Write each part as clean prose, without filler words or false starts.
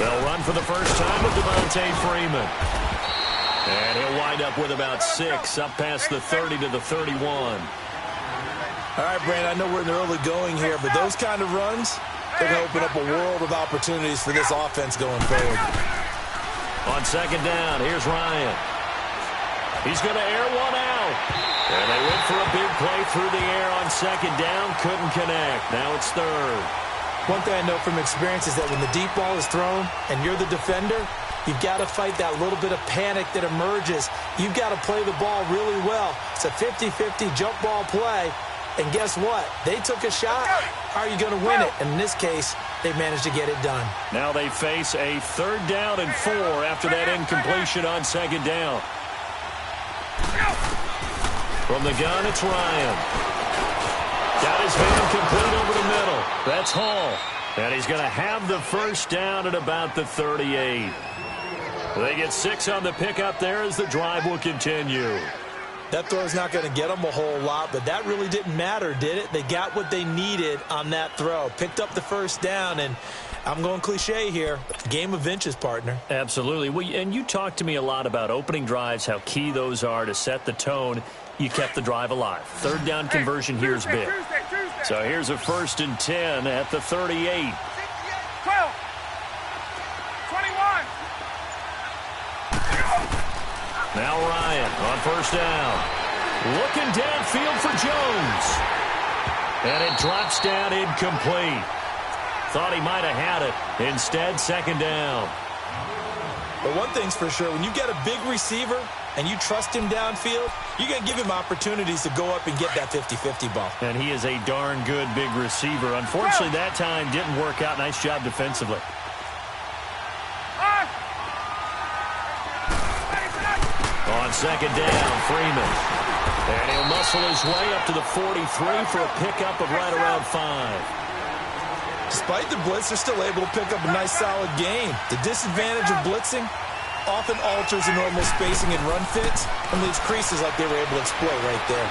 They'll run for the first time with Devontae Freeman. And he'll wind up with about 6, up past the 30 to the 31. All right, Brandon, I know we're in the early going here, but those kind of runs, they're going to open up a world of opportunities for this offense going forward. On second down, here's Ryan. He's going to air one out. And they went for a big play through the air on second down. Couldn't connect. Now it's third. One thing I know from experience is that when the deep ball is thrown and you're the defender, you've got to fight that little bit of panic that emerges. You've got to play the ball really well. It's a 50-50 jump ball play. And guess what? They took a shot. How are you going to win it? And in this case, they managed to get it done. Now they face a 3rd down and 4 after that incompletion on second down. From the gun, it's Ryan. Got his man complete over the middle. That's Hall. And he's going to have the first down at about the 38. They get 6 on the pickup there as the drive will continue. That throw is not going to get them a whole lot, but that really didn't matter, did it? They got what they needed on that throw. Picked up the first down, and I'm going cliche here. Game of inches, partner. Absolutely. Well, and you talked to me a lot about opening drives, how key those are to set the tone. You kept the drive alive. 3rd down conversion here is big. So here's a 1st and 10 at the 38. 12. 21. Now Ryan on first down. Looking downfield for Jones. And it drops down incomplete. Thought he might have had it. Instead, second down. But one thing's for sure, when you get a big receiver and you trust him downfield, you're going to give him opportunities to go up and get that 50-50 ball. And he is a darn good big receiver. Unfortunately, that time didn't work out. Nice job defensively. On second down, Freeman. And he'll muscle his way up to the 43 for a pickup of right around 5. Despite the blitz, they're still able to pick up a nice, solid gain. The disadvantage of blitzing often alters the normal spacing and run fits and leaves creases like they were able to exploit right there.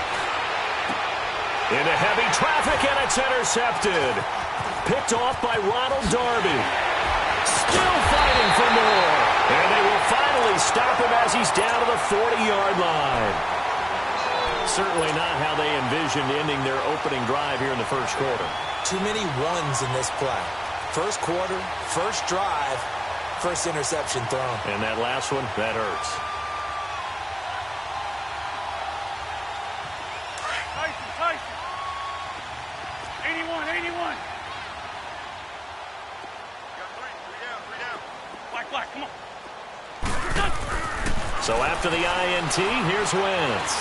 Into heavy traffic, and it's intercepted. Picked off by Ronald Darby. Still fighting for more. And they will finally stop him as he's down to the 40-yard line. Certainly not how they envisioned ending their opening drive here in the first quarter. Too many ones in this play. First quarter, first drive, first interception thrown. And that last one, that hurts. Tyson. 81, 81. Black, come on. So after the INT, here's Wentz.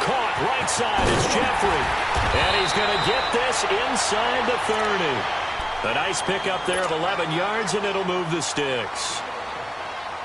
Caught right side is Jeffrey. And he's going to get this inside the 30. A nice pickup there of 11 yards, and it'll move the sticks.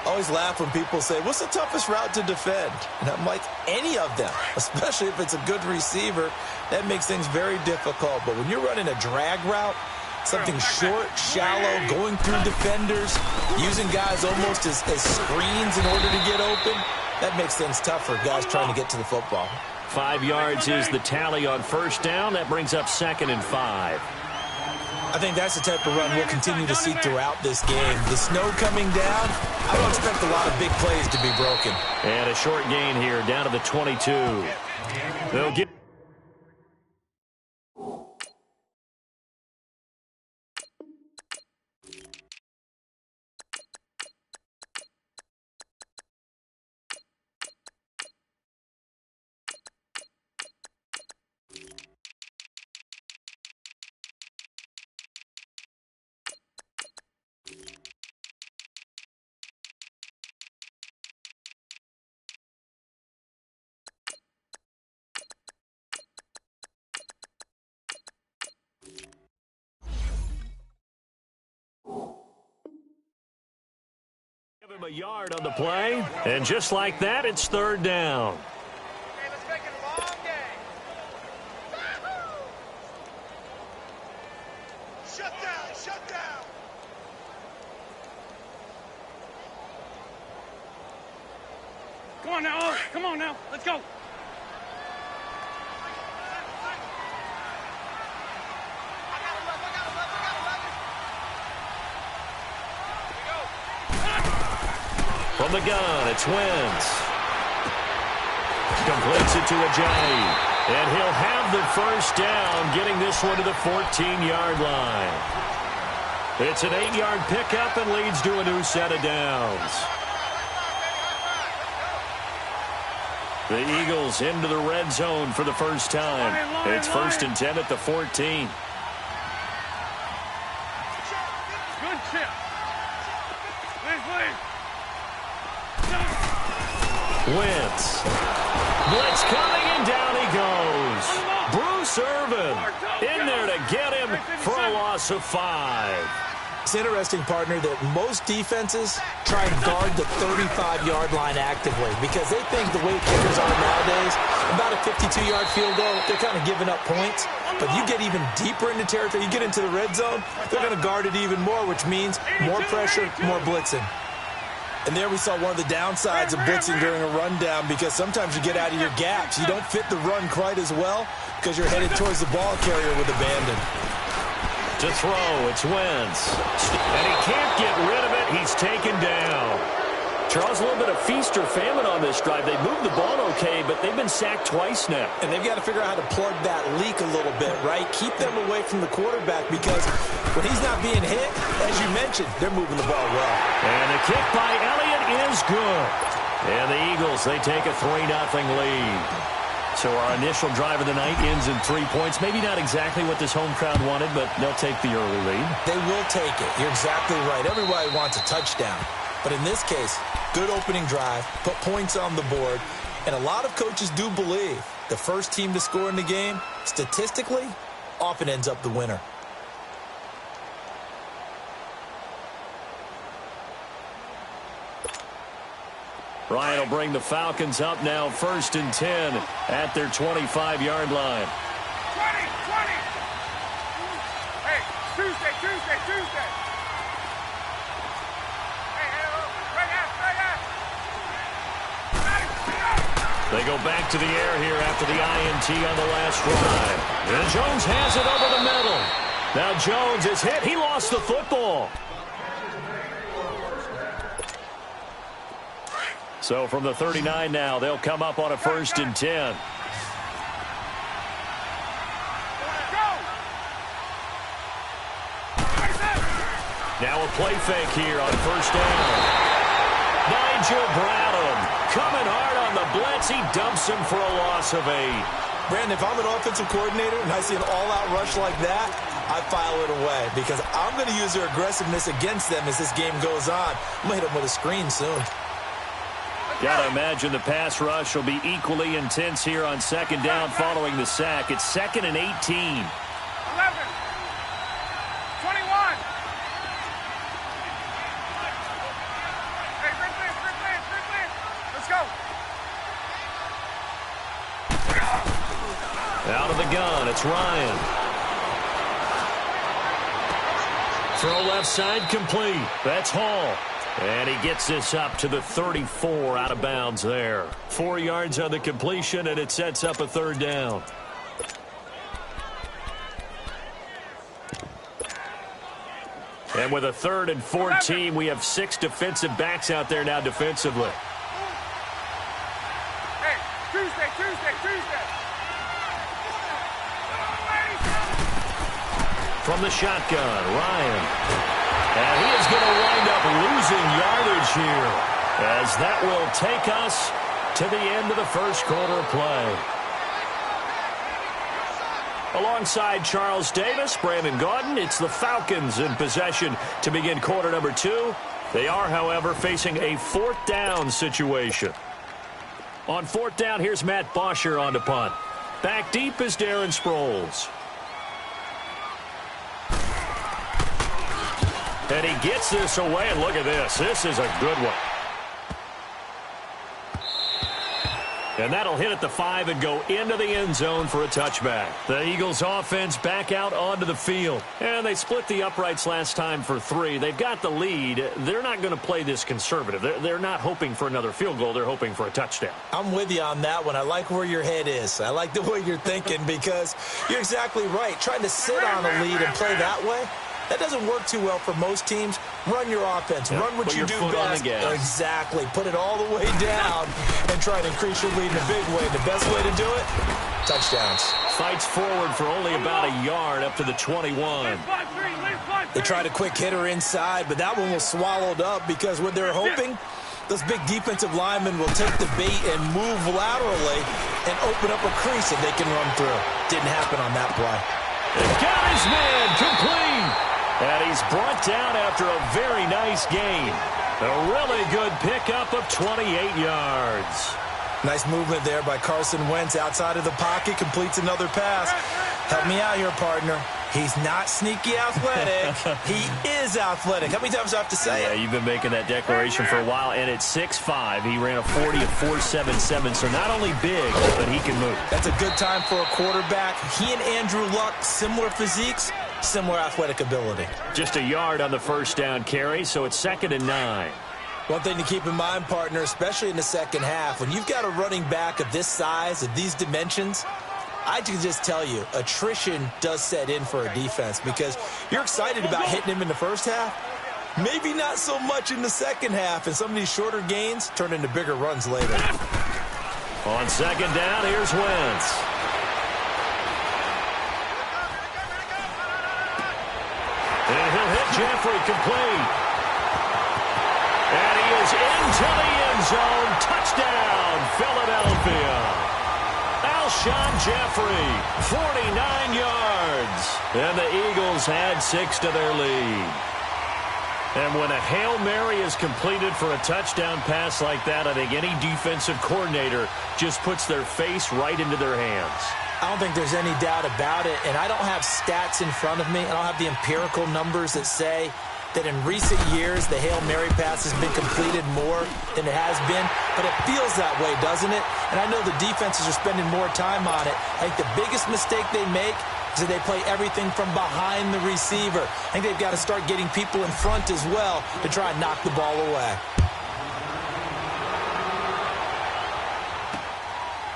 Always laugh when people say, what's the toughest route to defend? And I'm like, any of them, especially if it's a good receiver. That makes things very difficult. But when you're running a drag route, something short, shallow, going through defenders, using guys almost as screens in order to get open, that makes things tough for guys trying to get to the football. 5 yards is the tally on first down. That brings up 2nd and 5. I think that's the type of run we'll continue to see throughout this game. The snow coming down, I don't expect a lot of big plays to be broken. And a short gain here, down to the 22. They'll get... Give him a yard on the play, and just like that, it's 3rd down. Okay, let's make it a long game. Shut down, shut down. Come on now, come on now, let's go. From the gun, it's Wentz. Completes it to Ajayi. And he'll have the first down, getting this one to the 14-yard line. It's an 8-yard pickup and leads to a new set of downs. The Eagles into the red zone for the first time. It's 1st and 10 at the 14. Good chip. Please. Wentz. Blitz coming, and down he goes. Bruce Irvin in there to get him for a loss of 5. It's interesting, partner, that most defenses try and guard the 35-yard line actively because they think the way kickers are nowadays, about a 52-yard field goal, they're kind of giving up points. But you get even deeper into territory, you get into the red zone, they're going to guard it even more, which means more pressure, more blitzing. And there we saw one of the downsides of blitzing during a rundown because sometimes you get out of your gaps. You don't fit the run quite as well because you're headed towards the ball carrier with abandon. To throw, it's Wentz. And he can't get rid of it. He's taken down. Charles, a little bit of feast or famine on this drive. They moved the ball okay, but they've been sacked twice now. And they've got to figure out how to plug that leak a little bit, right? Keep them away from the quarterback because when he's not being hit, as you mentioned, they're moving the ball well. And the kick by Elliott is good. And the Eagles, they take a 3-0 lead. So our initial drive of the night ends in 3 points. Maybe not exactly what this home crowd wanted, but they'll take the early lead. They will take it. You're exactly right. Everybody wants a touchdown. But in this case, good opening drive, put points on the board, and a lot of coaches do believe the first team to score in the game, statistically, often ends up the winner. Ryan will bring the Falcons up now 1st and 10 at their 25-yard line. 20. Hey, Tuesday. They go back to the air here after the INT on the last drive. And Jones has it over the middle. Now Jones is hit. He lost the football. So from the 39 now, they'll come up on a 1st and 10. Now a play fake here on 1st down. Nigel Bradham coming hard on the blitz. He dumps him for a loss of 8. Brandon, if I'm an offensive coordinator and I see an all-out rush like that, I file it away because I'm going to use their aggressiveness against them as this game goes on. I'm going to hit them with a screen soon. Got to imagine the pass rush will be equally intense here on 2nd down following the sack. It's 2nd and 18. 11. 21. Hey, Brooklyn. Let's go. Out of the gun, it's Ryan. Throw left side complete. That's Hall. And he gets this up to the 34 out of bounds there. 4 yards on the completion, and it sets up a 3rd down. And with a 3rd and 14, we have 6 defensive backs out there now defensively. Hey, Tuesday. From the shotgun, Ryan. And he is going to wind up losing yardage here, as that will take us to the end of the first quarter of play. Alongside Charles Davis, Brandon Gaudin, it's the Falcons in possession to begin quarter number 2. They are, however, facing a 4th down situation. On 4th down, here's Matt Bosher on to punt. Back deep is Darren Sproles. And he gets this away, and look at this. This is a good one. And that'll hit at the 5 and go into the end zone for a touchback. The Eagles offense back out onto the field. And they split the uprights last time for 3. They've got the lead. They're not going to play this conservative. They're not hoping for another field goal. They're hoping for a touchdown. I'm with you on that one. I like where your head is. I like the way you're thinking because you're exactly right. Trying to sit on a lead and play that way, that doesn't work too well for most teams. Run your offense. Yep. Run what you do best. Exactly. Put it all the way down and try to increase your lead in a big way. The best way to do it, touchdowns. Fights forward for only about a yard up to the 21. They tried a quick hitter inside, but that one was swallowed up because what they're hoping, those big defensive linemen will take the bait and move laterally and open up a crease that they can run through. Didn't happen on that play. Got his man complete. And he's brought down after a very nice game. A really good pickup of 28 yards. Nice movement there by Carson Wentz outside of the pocket, completes another pass. Help me out here, partner. He's not sneaky athletic. He is athletic. How many times do I have to say it? Yeah, you've been making that declaration for a while, and at 6'5", he ran a 40 of 4.77, so not only big, but he can move. That's a good time for a quarterback. He and Andrew Luck, similar physiques, similar athletic ability. Just a yard on the first down carry, so it's 2nd and 9. One thing to keep in mind, partner, especially in the second half, when you've got a running back of this size, of these dimensions, I can just tell you, attrition does set in for a defense because you're excited about hitting him in the first half. Maybe not so much in the second half, and some of these shorter gains turn into bigger runs later. On 2nd down, here's Wentz. And he'll hit Jeffrey complete. And he is into the end zone. Touchdown, Philadelphia. Alshon Jeffrey, 49 yards. And the Eagles had 6 to their lead. And when a Hail Mary is completed for a touchdown pass like that, I think any defensive coordinator just puts their face right into their hands. I don't think there's any doubt about it, and I don't have stats in front of me. I don't have the empirical numbers that say that in recent years the Hail Mary pass has been completed more than it has been, but it feels that way, doesn't it? And I know the defenses are spending more time on it. I think the biggest mistake they make is that they play everything from behind the receiver. I think they've got to start getting people in front as well to try and knock the ball away.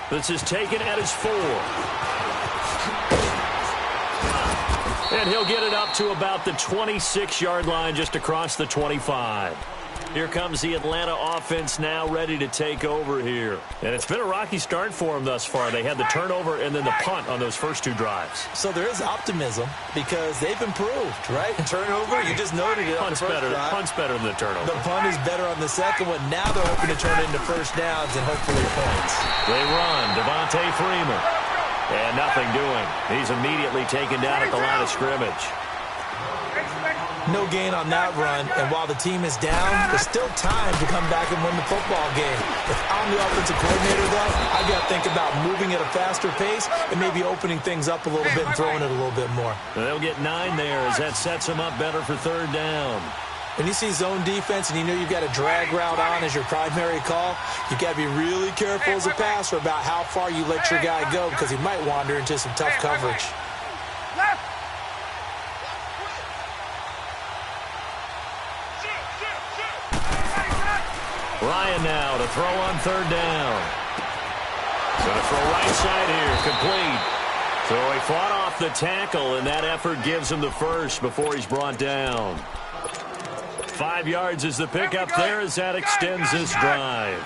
This is taken at his 4. And he'll get it up to about the 26-yard line just across the 25. Here comes the Atlanta offense now ready to take over here. And it's been a rocky start for them thus far. They had the turnover and then the punt on those first 2 drives. So there is optimism because they've improved, right? And turnover, you just noted it on the first drive. Punt's better than the turnover. The punt is better on the second one. Now they're hoping to turn it into first downs and hopefully points. They run. Devontae Freeman. And nothing doing. He's immediately taken down at the line of scrimmage. No gain on that run, and while the team is down, there's still time to come back and win the football game. If I'm the offensive coordinator, though, I've got to think about moving at a faster pace and maybe opening things up a little bit and throwing it a little bit more. And they'll get 9 there as that sets them up better for 3rd down. When you see zone defense and you know you've got a drag route on as your primary call, you've got to be really careful as a passer about how far you let your guy go because he might wander into some tough coverage. Ryan now to throw on 3rd down. Going to throw right side here, complete. So he fought off the tackle, and that effort gives him the first before he's brought down. 5 yards is the pickup there as that extends this drive.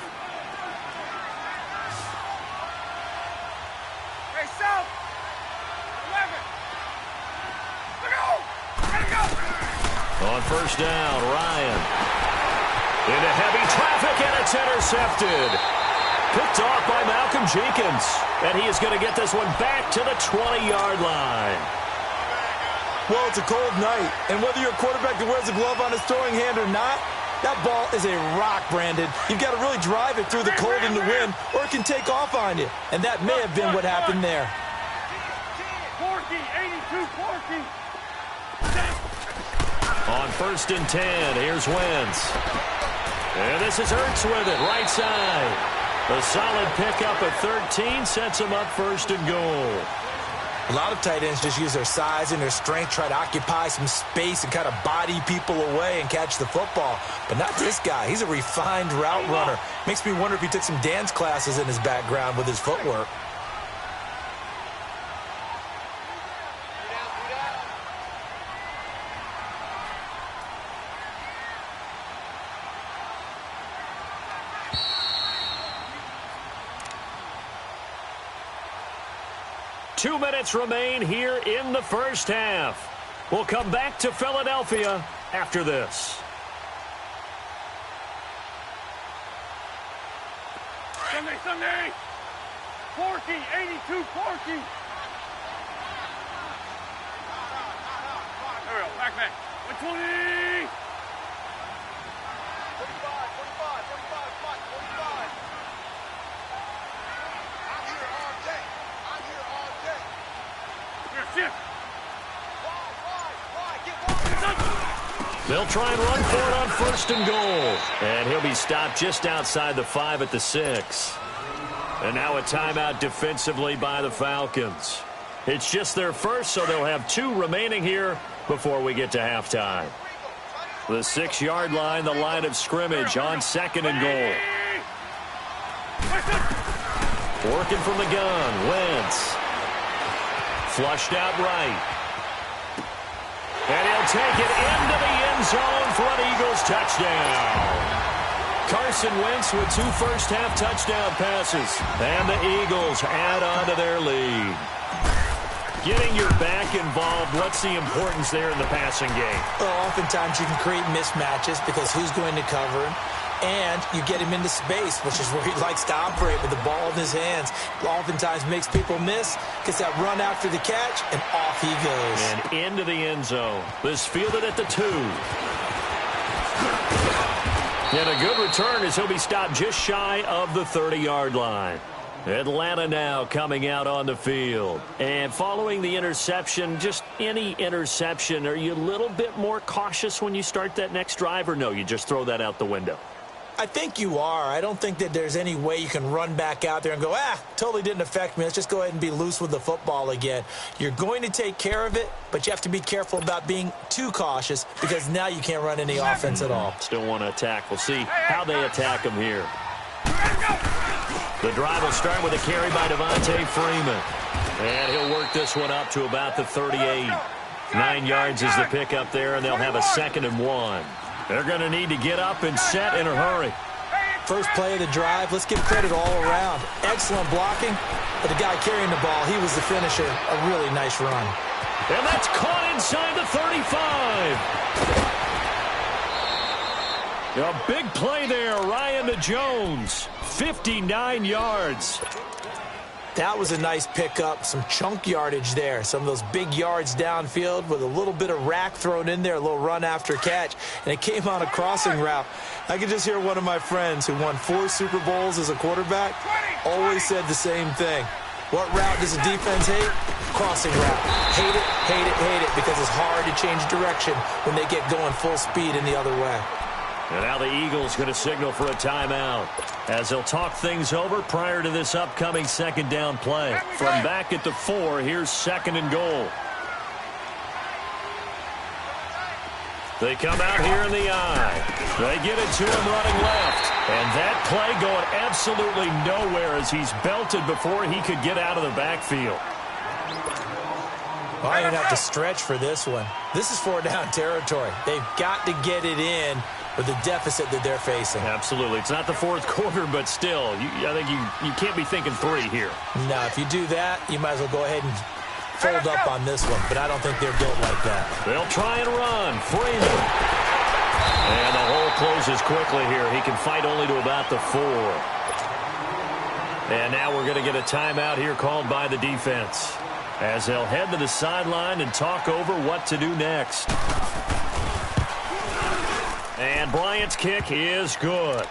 On 1st down, Ryan. Into heavy traffic, and it's intercepted. Picked off by Malcolm Jenkins. And he is going to get this one back to the 20-yard line. Well, it's a cold night, and whether you're a quarterback that wears a glove on his throwing hand or not, that ball is a rock, Brandon. You've got to really drive it through the cold and the wind, or it can take off on you. And that may have been what happened there. 82-40. On 1st and 10, here's Wentz. And this is Ertz with it, right side. A solid pickup of 13 sets him up 1st and goal. A lot of tight ends just use their size and their strength, try to occupy some space and kind of body people away and catch the football. But not this guy. He's a refined route runner. Makes me wonder if he took some dance classes in his background with his footwork. 2 minutes remain here in the first half. We'll come back to Philadelphia after this. Sunday. Porky, 82 Porky. There we go, back. 120. 45, 45. I'm here all day. Here, shift. They'll try and run for it on first and goal. And he'll be stopped just outside the 5 at the 6. And now a timeout defensively by the Falcons. It's just their first, so they'll have 2 remaining here before we get to halftime. The 6-yard line, the line of scrimmage on second and goal. Working from the gun, Wentz. Flushed out right. And he'll take it into the end zone for an Eagles touchdown. Carson Wentz with 2 first-half touchdown passes. And the Eagles add on to their lead. Getting your back involved, what's the importance there in the passing game? Well, oftentimes you can create mismatches because who's going to cover him? And you get him into space, which is where he likes to operate with the ball in his hands. Oftentimes makes people miss, gets that run after the catch, and off he goes. And into the end zone. This fielded at the 2. And a good return as he'll be stopped just shy of the 30-yard line. Atlanta now coming out on the field. And following the interception, just any interception, are you a little bit more cautious when you start that next drive, or no, you just throw that out the window? I think you are. I don't think that there's any way you can run back out there and go, totally didn't affect me. Let's just go ahead and be loose with the football again. You're going to take care of it, but you have to be careful about being too cautious because now you can't run any offense at all. Still want to attack. We'll see how they attack him here. The drive will start with a carry by Devontae Freeman. And he'll work this one up to about the 38. 9 yards is the pickup there, and they'll have a 2nd and 1. They're going to need to get up and set in a hurry. First play of the drive, let's give credit all around. Excellent blocking, but the guy carrying the ball, he was the finisher. A really nice run. And that's caught inside the 35. A big play there, Ryan to Jones. 59 yards. That was a nice pickup, some chunk yardage there. Some of those big yards downfield with a little bit of rack thrown in there, a little run after catch, and it came on a crossing route. I could just hear one of my friends who won 4 Super Bowls as a quarterback always said the same thing. What route does a defense hate? Crossing route. Hate it, because it's hard to change direction when they get going full speed in the other way. And now the Eagles going to signal for a timeout as they'll talk things over prior to this upcoming 2nd down play. From back at the 4, here's 2nd and goal. They come out here in the eye. They get it to him running left. And that play going absolutely nowhere as he's belted before he could get out of the backfield. Well, you're going to have to stretch for this one. This is 4-down territory. They've got to get it in with the deficit that they're facing. Absolutely. It's not the 4th quarter, but still, I think you can't be thinking 3 here. No, if you do that, you might as well go ahead and fold up on this one, but I don't think they're built like that. They'll try and run. Freeman. And the hole closes quickly here. He can fight only to about the 4. And now we're going to get a timeout here called by the defense as they'll head to the sideline and talk over what to do next. And Bryant's kick is good.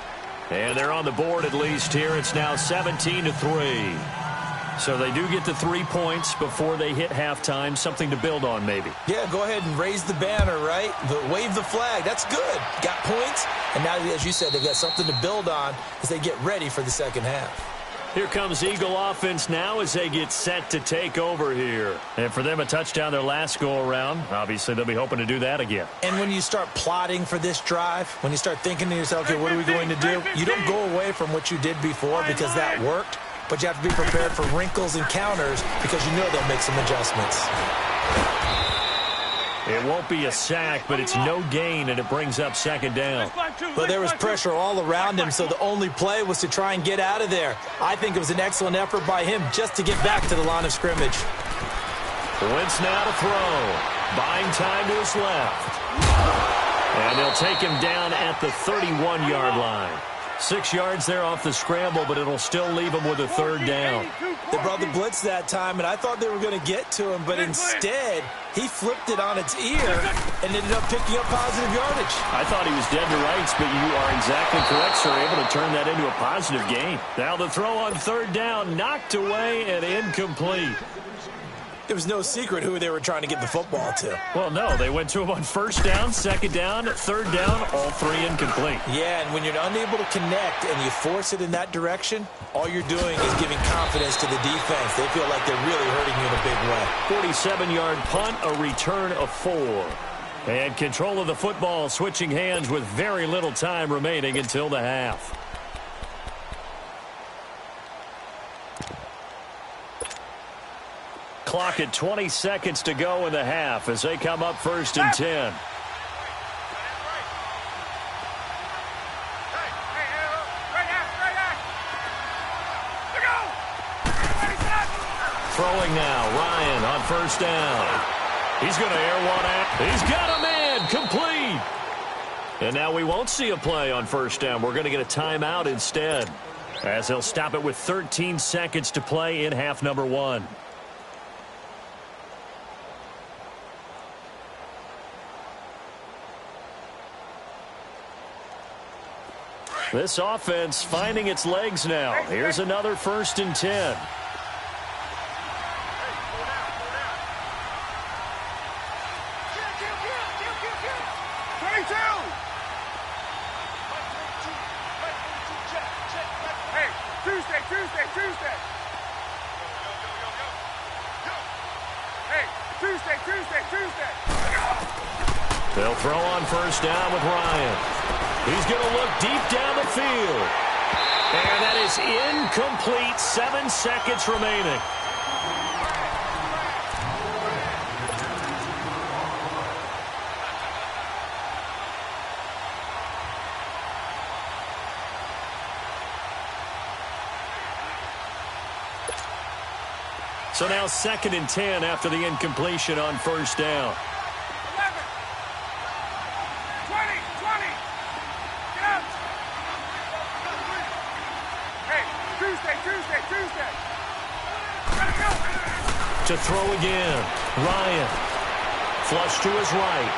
And they're on the board at least here. It's now 17-3. So they do get the 3 points before they hit halftime. Something to build on, maybe. Yeah, go ahead and raise the banner, right? Wave the flag. That's good. Got points. And now, as you said, they've got something to build on as they get ready for the 2nd half. Here comes Eagle offense now as they get set to take over here. And for them, a touchdown their last go-around. Obviously, they'll be hoping to do that again. And when you start plotting for this drive, when you start thinking to yourself, okay, what are we going to do? You don't go away from what you did before because that worked, but you have to be prepared for wrinkles and counters because you know they'll make some adjustments. It won't be a sack, but it's no gain, and it brings up second down. But there was pressure all around him, so the only play was to try and get out of there. I think it was an excellent effort by him just to get back to the line of scrimmage. Wentz now to throw. Buying time to his left. And they'll take him down at the 31-yard line. 6 yards there off the scramble, but it'll still leave him with a third down. They brought the blitz that time, and I thought they were going to get to him, but instead he flipped it on its ear and ended up picking up positive yardage. I thought he was dead to rights, but you are exactly correct, sir. Able to turn that into a positive gain. Now the throw on third down, knocked away and incomplete. It was no secret who they were trying to get the football to. Well, no, they went to him on first down, second down, third down, all three incomplete. Yeah, and when you're unable to connect and you force it in that direction, all you're doing is giving confidence to the defense. They feel like they're really hurting you in a big way. 47-yard punt, a return of 4. And control of the football switching hands with very little time remaining until the half. Clock at 20 seconds to go in the half as they come up first and 10. Throwing now, Ryan on first down. He's going to air one out. He's got a man, complete. And now we won't see a play on first down. We're going to get a timeout instead, as they'll stop it with 13 seconds to play in half number 1. This offense finding its legs now. Here's another first and 10. They'll throw on first down with Ryan. He's going to look deep down the field. And that is incomplete. 7 seconds remaining. So now 2nd and 10 after the incompletion on first down. 11, 20, 20. Get out. Hey, Tuesday. Gotta go. To throw again. Ryan. Flush to his right.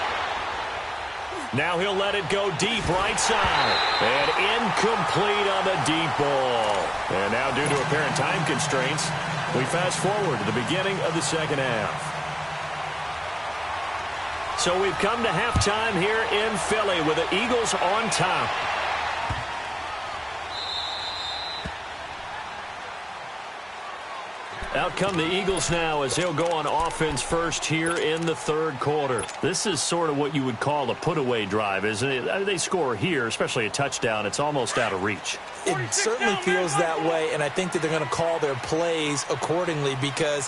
Now he'll let it go deep right side. And incomplete on the deep ball. And now due to apparent time constraints, we fast forward to the beginning of the second half. So we've come to halftime here in Philly with the Eagles on top. Out come the Eagles now as they'll go on offense first here in the third quarter. This is sort of what you would call a put-away drive, isn't it? They score here, especially a touchdown. It's almost out of reach. It certainly feels that way, and I think that they're going to call their plays accordingly because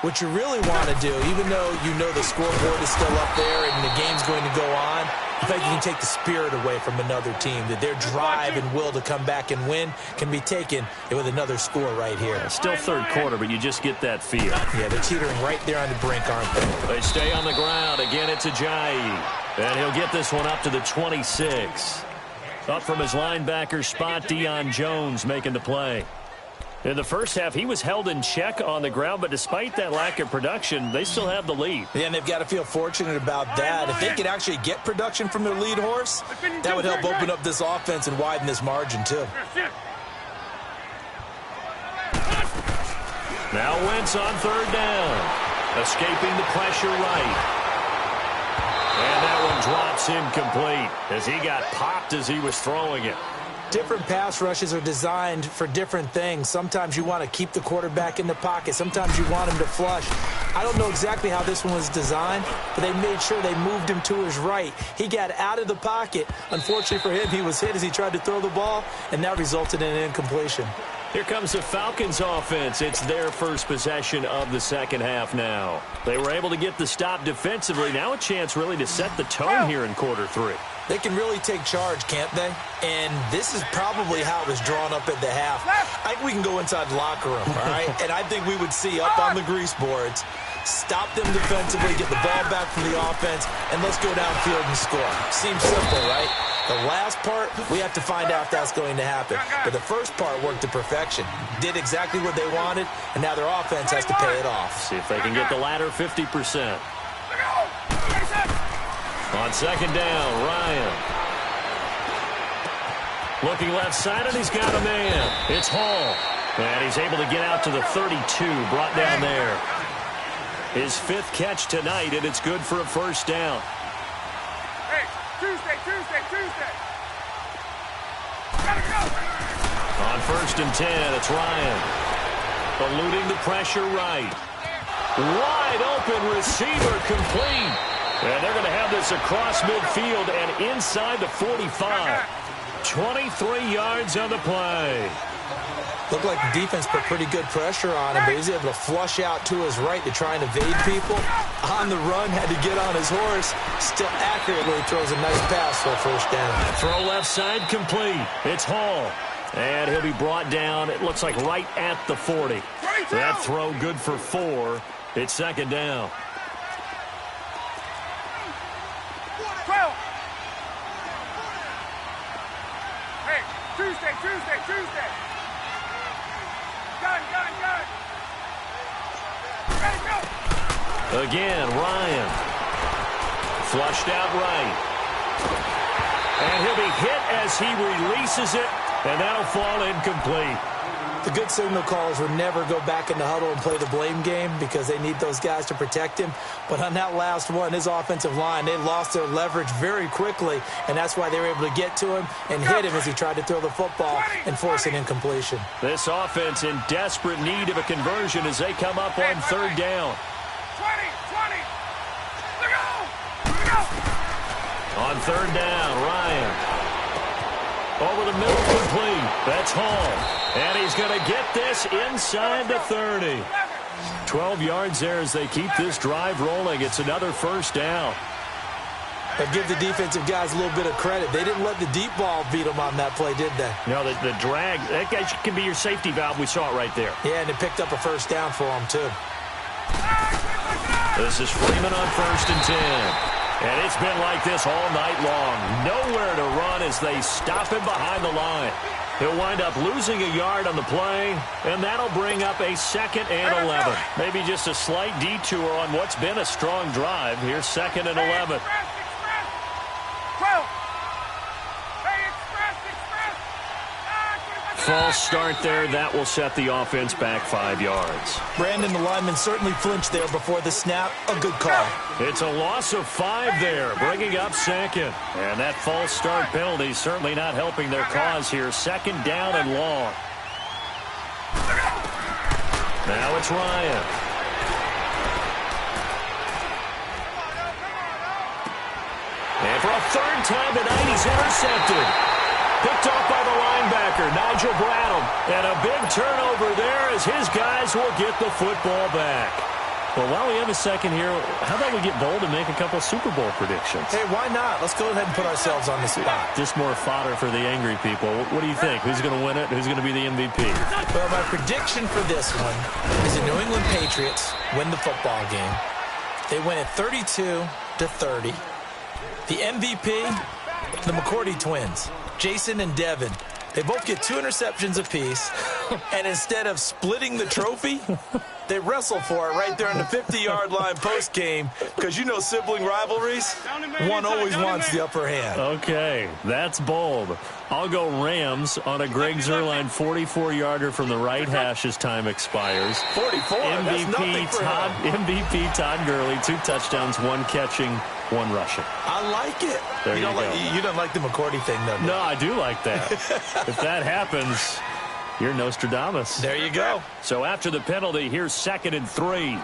what you really want to do, even though you know the scoreboard is still up there and the game's going to go on, in fact, you can take the spirit away from another team, that their drive and will to come back and win can be taken with another score right here. Still third quarter, but you just get that feel. Yeah, they're teetering right there on the brink, aren't they? They stay on the ground. Again, it's Ajayi. And he'll get this one up to the 26. Up from his linebacker spot, Deion Jones making the play. In the first half, he was held in check on the ground, but despite that lack of production, they still have the lead. Yeah, and they've got to feel fortunate about that. If they could actually get production from their lead horse, that would help open up this offense and widen this margin, too. Now Wentz on third down, escaping the pressure right. And that one drops incomplete as he got popped as he was throwing it. Different pass rushes are designed for different things. Sometimes you want to keep the quarterback in the pocket. Sometimes you want him to flush. I don't know exactly how this one was designed, but they made sure they moved him to his right. He got out of the pocket. Unfortunately for him, he was hit as he tried to throw the ball, and that resulted in an incompletion. Here comes the Falcons offense. It's their first possession of the second half now. They were able to get the stop defensively. Now a chance really to set the tone here in quarter 3. They can really take charge, can't they? And this is probably how it was drawn up at the half. I think we can go inside the locker room, all right? And I think we would see up on the grease boards, stop them defensively, get the ball back from the offense, and let's go downfield and score. Seems simple, right? The last part, we have to find out if that's going to happen. But the first part worked to perfection. Did exactly what they wanted, and now their offense has to pay it off. See if they can get the latter 50%. On second down, Ryan. Looking left side, and he's got a man. It's Hall. And he's able to get out to the 32, brought down there. His 5th catch tonight, and it's good for a first down. Hey, Tuesday. Gotta go. On 1st and 10, it's Ryan. Eluding the pressure right. Wide open receiver complete. And they're going to have this across midfield and inside the 45. 23 yards on the play. Looked like the defense put pretty good pressure on him, but he's able to flush out to his right to try and evade people. On the run, had to get on his horse. Still accurately throws a nice pass for a first down. Throw left side complete. It's Hall. And he'll be brought down, it looks like right at the 40. That throw good for 4. It's second down. 12. Hey, Tuesday. Gun. Ready, go. Again, Ryan. Flushed out right. And he'll be hit as he releases it, and that'll fall incomplete. The good signal callers would never go back in the huddle and play the blame game because they need those guys to protect him. But on that last one, his offensive line, they lost their leverage very quickly, and that's why they were able to get to him and hit him as he tried to throw the football and force an incompletion. This offense in desperate need of a conversion as they come up on 3rd down. 20. Look out. On 3rd down, Ryan. Over the middle complete. That's Hall. And he's going to get this inside the 30. 12 yards there as they keep this drive rolling. It's another first down. But give the defensive guys a little bit of credit. They didn't let the deep ball beat them on that play, did they? No, the drag, that guy can be your safety valve. We saw it right there. Yeah, and it picked up a first down for them, too. This is Freeman on 1st and 10. And it's been like this all night long. Nowhere to run as they stop him behind the line. He'll wind up losing a yard on the play, and that'll bring up a 2nd and 11. Maybe just a slight detour on what's been a strong drive. Here's 2nd and 11. False start there. That will set the offense back 5 yards. Brandon, the lineman certainly flinched there before the snap. A good call. It's a loss of 5 there, bringing up 2nd. And that false start penalty certainly not helping their cause here. 2nd down and long. Now it's Ryan. And for a 3rd time tonight, he's intercepted. Picked off by the linebacker, Nigel Bradham. And a big turnover there as his guys will get the football back. Well, while we have a second here, how about we get bold and make a couple Super Bowl predictions? Hey, why not? Let's go ahead and put ourselves on the spot. Just more fodder for the angry people. What do you think? Who's going to win it? Who's going to be the MVP? Well, my prediction for this one is the New England Patriots win the football game. They win it 32-30. The MVP, the McCourty twins, Jason and Devin. They both get 2 interceptions apiece, and instead of splitting the trophy, they wrestle for it right there on the 50-yard line post-game because you know sibling rivalries, one always wants the upper hand. Okay, that's bold. I'll go Rams on a Greg Zuerlein 44-yarder from the right hash as time expires. 44, that's nothing for him. MVP Todd Gurley, 2 touchdowns, 1 catching, 1 rushing. I like it. There you go. You don't like the McCourty thing, though. No, I do like that. If that happens, you're Nostradamus. There you go. So after the penalty, here's 2nd and 3.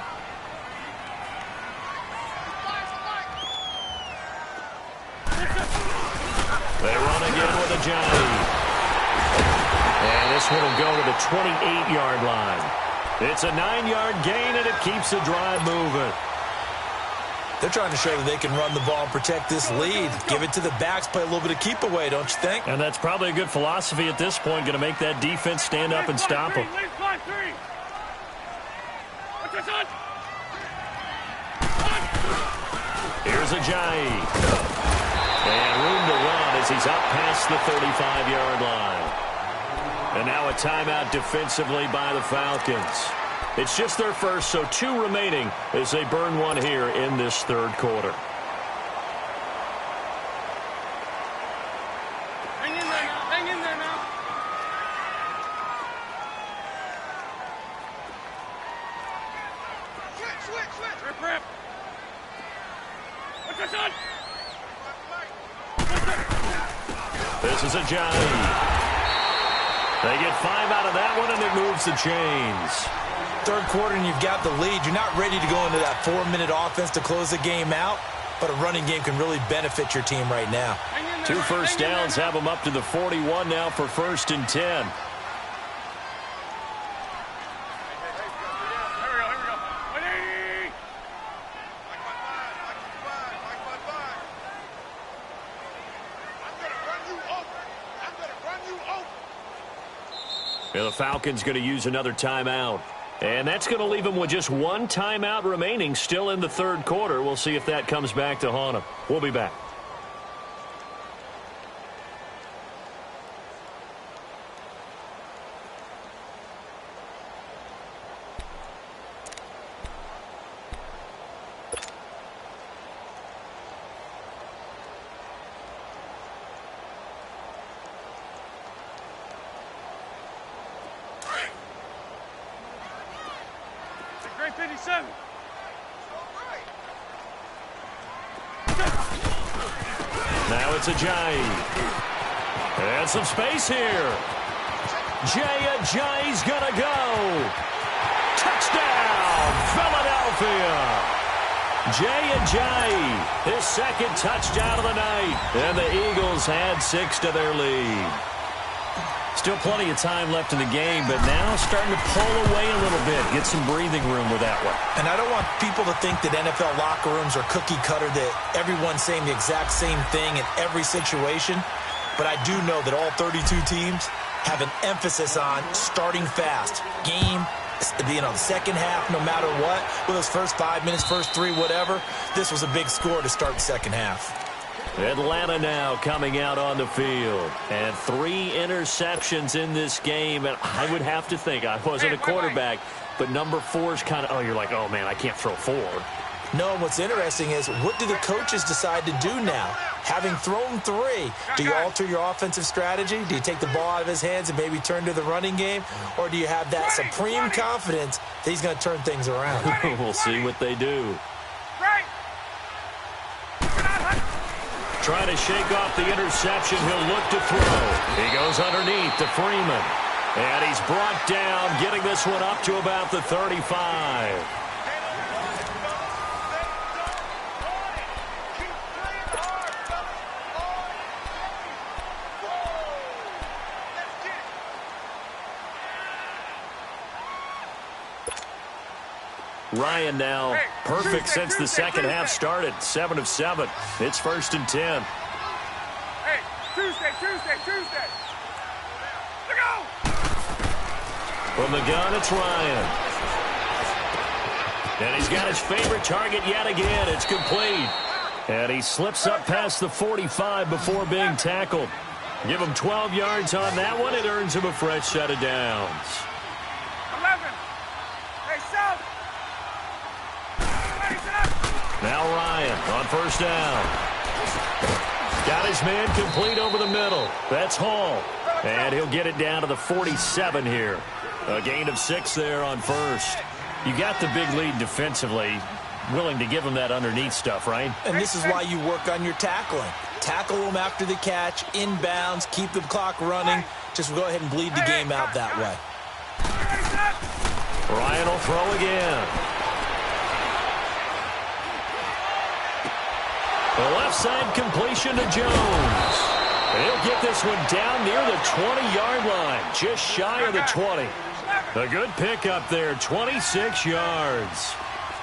They run again with a Johnny. And this one will go to the 28-yard line. It's a 9-yard gain, and it keeps the drive moving. They're trying to show that they can run the ball and protect this lead. Give it to the backs, play a little bit of keep away, don't you think? And that's probably a good philosophy at this point, going to make that defense stand up and stop them. Here's Ajayi. And room to run as he's up past the 35-yard line. And now a timeout defensively by the Falcons. It's just their first, so 2 remaining as they burn one here in this third quarter. Hang in there now. Hang in there now. Switch. Rip. What's this on? This is Ajayi. They get 5 out of that one, and it moves the chains. Third quarter and you've got the lead. You're not ready to go into that 4-minute offense to close the game out, but a running game can really benefit your team right now. 2 first downs have them up to the 41 now for 1st and 10. Here we go. Ready? I'm gonna run you over. Yeah, the Falcons going to use another timeout. And that's going to leave them with just 1 timeout remaining still in the third quarter. We'll see if that comes back to haunt them. We'll be back. Great 57. Now it's Ajayi. And some space here. Ajayi's gonna go. Touchdown, Philadelphia. Ajayi, his 2nd touchdown of the night. And the Eagles had 6 to their lead. Still plenty of time left in the game, but now starting to pull away a little bit. Get some breathing room with that one. And I don't want people to think that NFL locker rooms are cookie cutter, that everyone's saying the exact same thing in every situation. But I do know that all 32 teams have an emphasis on starting fast. Game, second half, no matter what. With those first 5 minutes, first 3, whatever. This was a big score to start the second half. Atlanta now coming out on the field. And 3 interceptions in this game. And I would have to think, I wasn't a quarterback, but number 4 is kind of, you're like, oh, man, I can't throw 4. No, what's interesting is, what do the coaches decide to do now? Having thrown 3, do you alter your offensive strategy? Do you take the ball out of his hands and maybe turn to the running game? Or do you have that supreme confidence that he's going to turn things around? We'll see what they do. Trying to shake off the interception. He'll look to throw. He goes underneath to Freeman. And he's brought down, getting this one up to about the 35. Ryan now perfect since the second half started. 7 of 7. It's 1st and 10. Hey, Tuesday. Look out! From the gun, it's Ryan. And he's got his favorite target yet again. It's complete. And he slips up past the 45 before being tackled. Give him 12 yards on that one. It earns him a fresh set of downs. 11. Hey, South. Now Ryan on 1st down. Got his man complete over the middle. That's Hall. And he'll get it down to the 47 here. A gain of 6 there on 1st. You got the big lead defensively. Willing to give him that underneath stuff, right? And this is why you work on your tackling. Tackle them after the catch, inbounds, keep the clock running. Just go ahead and bleed the game out that way. Ryan will throw again. The left side completion to Jones. He'll get this one down near the 20-yard line, just shy of the 20. A good pickup there, 26 yards.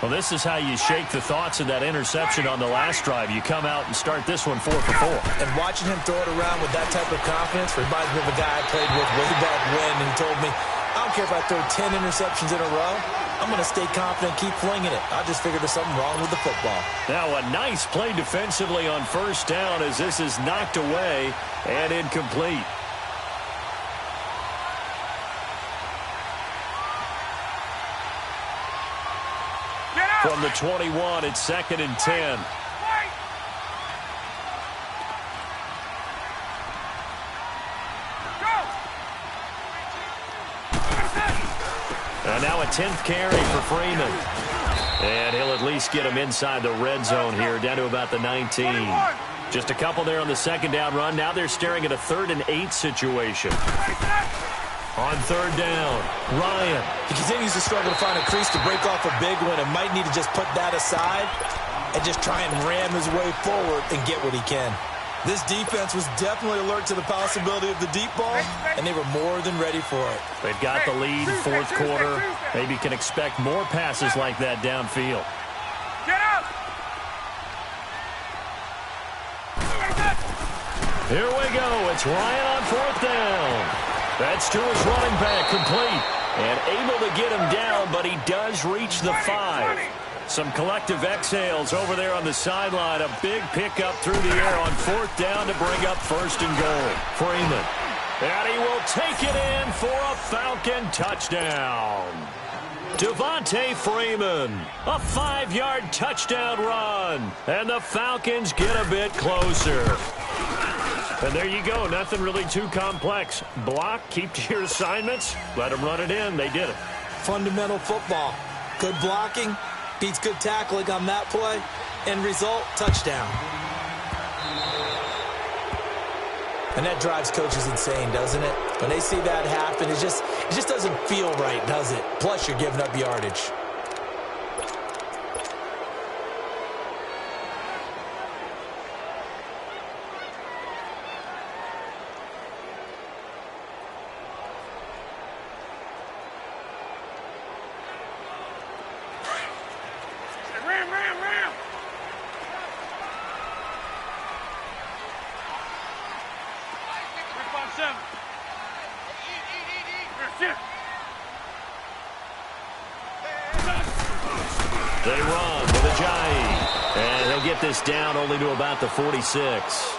Well, this is how you shake the thoughts of that interception on the last drive. You come out and start this one 4 for 4. And watching him throw it around with that type of confidence reminds me of a guy I played with way back when, and he told me, I don't care if I throw 10 interceptions in a row. I'm going to stay confident, keep flinging it. I just figured there's something wrong with the football. Now a nice play defensively on first down as this is knocked away and incomplete. From the 21, it's 2nd and 10. And now a 10th carry for Freeman. And he'll at least get him inside the red zone here, down to about the 19. Just a couple there on the second down run. Now they're staring at a 3rd and 8 situation. On 3rd down, Ryan. He continues to struggle to find a crease to break off a big one and might need to just put that aside and just try and ram his way forward and get what he can. This defense was definitely alert to the possibility of the deep ball, and they were more than ready for it. They've got the lead, 4th quarter. Maybe can expect more passes like that downfield. Get out! Here we go. It's Ryan on 4th down. That's to his running back, complete. And able to get him down, but he does reach the 5. Some collective exhales over there on the sideline. A big pickup through the air on 4th down to bring up 1st and goal. Freeman. And he will take it in for a Falcon touchdown. Devontae Freeman. A 5-yard touchdown run. And the Falcons get a bit closer. And there you go. Nothing really too complex. Block, keep to your assignments, let them run it in. They did it. Fundamental football. Good blocking, beats good tackling on that play. End result, touchdown. And that drives coaches insane, doesn't it? When they see that happen, it just doesn't feel right, does it? Plus, you're giving up yardage. They run with Ajayi. And he'll get this down only to about the 46.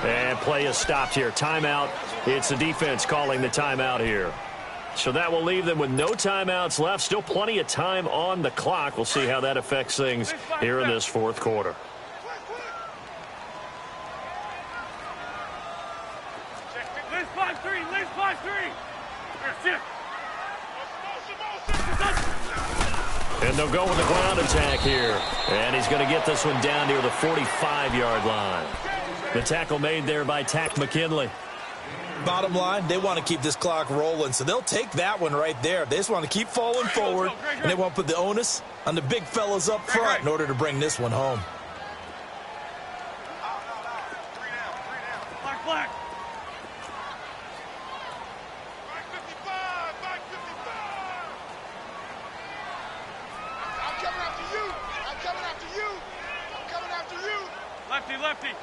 And play is stopped here. Timeout. It's the defense calling the timeout here. So that will leave them with no timeouts left. Still plenty of time on the clock. We'll see how that affects things here in this 4th quarter. Let's 5-3. Let's 5-3. And they'll go with the ground attack here. And he's going to get this one down near the 45-yard line. The tackle made there by Tack McKinley. Bottom line, they want to keep this clock rolling, so they'll take that one right there. They just want to keep falling forward, and they want to put the onus on the big fellas up front in order to bring this one home. Black. I'm coming after you. I'm coming after you. I'm coming after you. Lefty, lefty.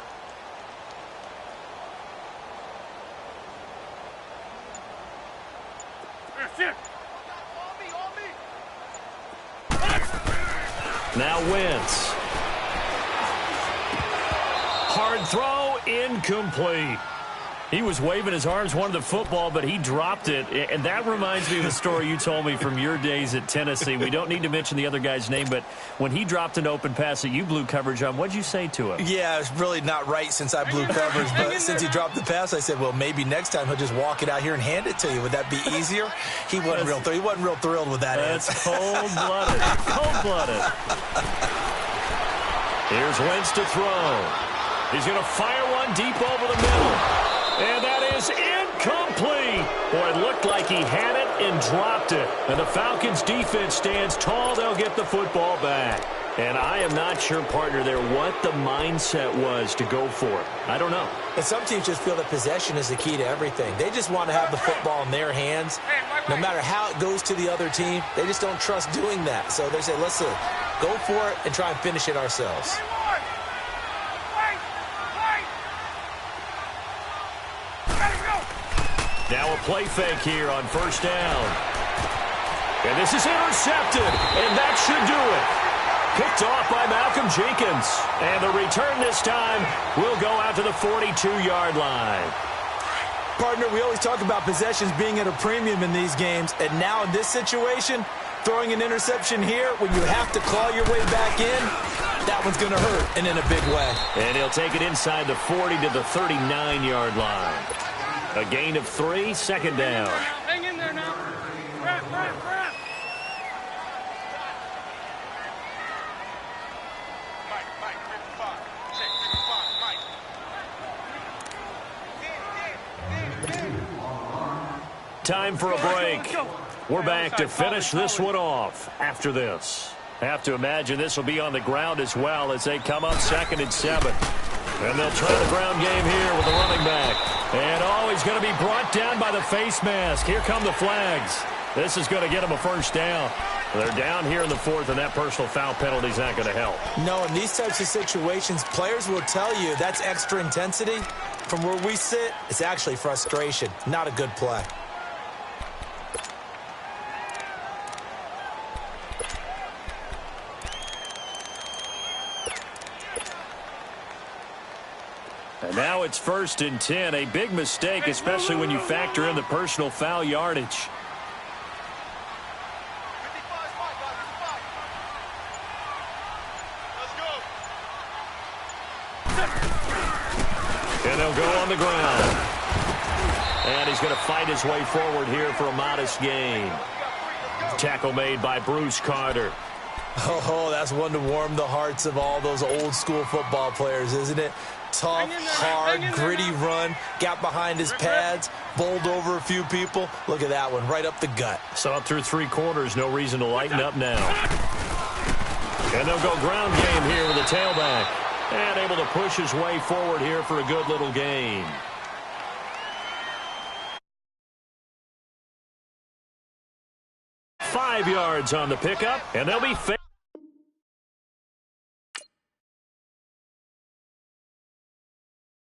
Shit. Now Wentz. Hard throw, incomplete. He was waving his arms, wanted the football, but he dropped it. And that reminds me of the story you told me from your days at Tennessee. We don't need to mention the other guy's name, but when he dropped an open pass that you blew coverage on, what'd you say to him? Yeah, it's really not right since I blew coverage, but since he dropped the pass, I said, well, maybe next time he'll just walk it out here and hand it to you. Would that be easier? He wasn't real thrilled with that. That's cold-blooded. Cold-blooded. Here's Wentz to throw. He's going to fire one deep over the middle. And that is incomplete. Boy, it looked like he had it and dropped it. And the Falcons' defense stands tall. They'll get the football back. And I am not sure, partner, there what the mindset was to go for it. I don't know. And some teams just feel that possession is the key to everything. They just want to have the football in their hands. No matter how it goes to the other team, they just don't trust doing that. So they say, listen, go for it and try and finish it ourselves. Now a play fake here on first down. And this is intercepted, and that should do it. Picked off by Malcolm Jenkins. And the return this time will go out to the 42-yard line. Partner, we always talk about possessions being at a premium in these games. And now in this situation, throwing an interception here when you have to claw your way back in, that one's going to hurt, and in a big way. And he'll take it inside the 40 to the 39-yard line. A gain of 3, second down. Hang in there now. Wrap. Mike, 55. Check, 55, Mike. Time for a break. We're back to finish this one off after this. Have to imagine this will be on the ground as well as they come up 2nd and 7. And they'll try the ground game here with the running back. And he's going to be brought down by the face mask. Here come the flags. This is going to get him a first down. They're down here in the 4th, and that personal foul penalty is not going to help. No, in these types of situations, players will tell you that's extra intensity. From where we sit, it's actually frustration. Not a good play. And now it's 1st and 10. A big mistake, especially when you factor in the personal foul yardage. 55 is fine, guys. 55. Let's go. And they'll go on the ground. And he's going to fight his way forward here for a modest gain. Tackle made by Bruce Carter. Oh, that's one to warm the hearts of all those old school football players, isn't it? Tough, hard, gritty run, got behind his pads, bowled over a few people. Look at that one, right up the gut. Saw it through 3 quarters, no reason to lighten up now. And they'll go ground game here with the tailback. And able to push his way forward here for a good little gain. $5 yards on the pickup, and they'll be